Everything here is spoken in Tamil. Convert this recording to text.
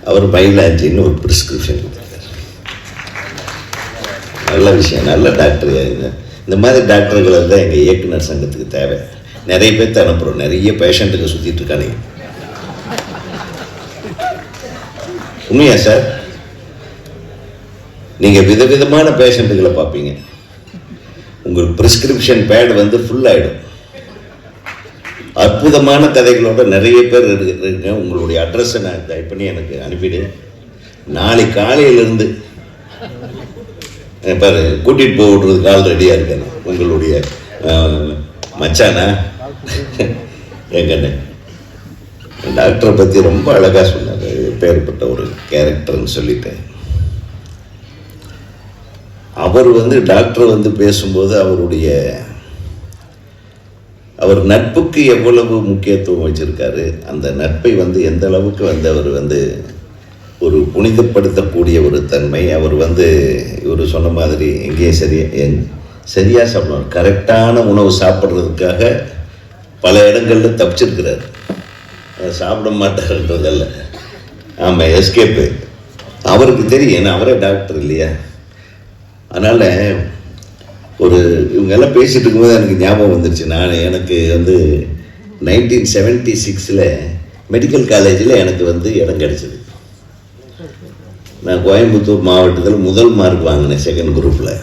அவர் பைலாஜின்னு ஒரு ப்ரிஸ்கிரிப்ஷன் கொடுத்துருக்காரு. நல்ல விஷயம், நல்ல டாக்டர். இந்த மாதிரி டாக்டர்கள் தான் எங்கள் இயக்குனர் சங்கத்துக்கு தேவை. நிறைய பேர்த்த அனுப்புகிறோம், நிறைய பேஷண்ட்டுக்கு சுற்றிட்டு இருக்கானே. உண்மையா சார்? நீங்கள் விதவிதமான பேஷண்ட்டுகளை பார்ப்பீங்க. உங்களுக்கு ப்ரிஸ்கிரிப்ஷன் பேட் வந்து ஃபுல் ஆகிடும். அற்புதமான கதைகளோட நிறைய பேர் இருக்குங்க. உங்களுடைய அட்ரஸை நான் டைப் பண்ணி எனக்கு அனுப்பிடு. நாளைக்கு காலையிலேருந்து பாரு கூட்டிகிட்டு போய் விட்றதுக்கு ஆள் ரெடியாக இருக்காங்க. உங்களுடைய மச்சானா எங்கன்னு டாக்டரை பற்றி ரொம்ப அழகாக சொன்னார். பேர்பட்ட ஒரு கேரக்டர்னு சொல்லிட்டேன். அவர் வந்து டாக்டர் வந்து பேசும்போது அவர் நட்புக்கு எவ்வளவு முக்கியத்துவம் வச்சிருக்காரு, அந்த நட்பை வந்து எந்த அளவுக்கு வந்து அவர் வந்து ஒரு புனிதப்படுத்தக்கூடிய ஒரு தன்மை. அவர் வந்து இவர் சொன்ன மாதிரி எங்கேயும் சரியாக சாப்பிடுவார். கரெக்டான உணவு சாப்பிட்றதுக்காக பல இடங்களில் தப்பிச்சிருக்கிறார். சாப்பிட மாட்டார்ன்றதல்ல, ஆமாம், எஸ்கேப்பு. அவருக்கு தெரியும், ஏன்னா அவரே டாக்டர் இல்லையா. அதனால் இவங்கெல்லாம் பேசிகிட்டு இருக்கும்போது எனக்கு ஞாபகம் வந்துருச்சு. எனக்கு வந்து 1976 மெடிக்கல் காலேஜில் எனக்கு வந்து இடம் கிடச்சிது. நான் கோயம்புத்தூர் மாவட்டத்தில் முதல் மார்க் வாங்கினேன் செகண்ட் குரூப்பில்.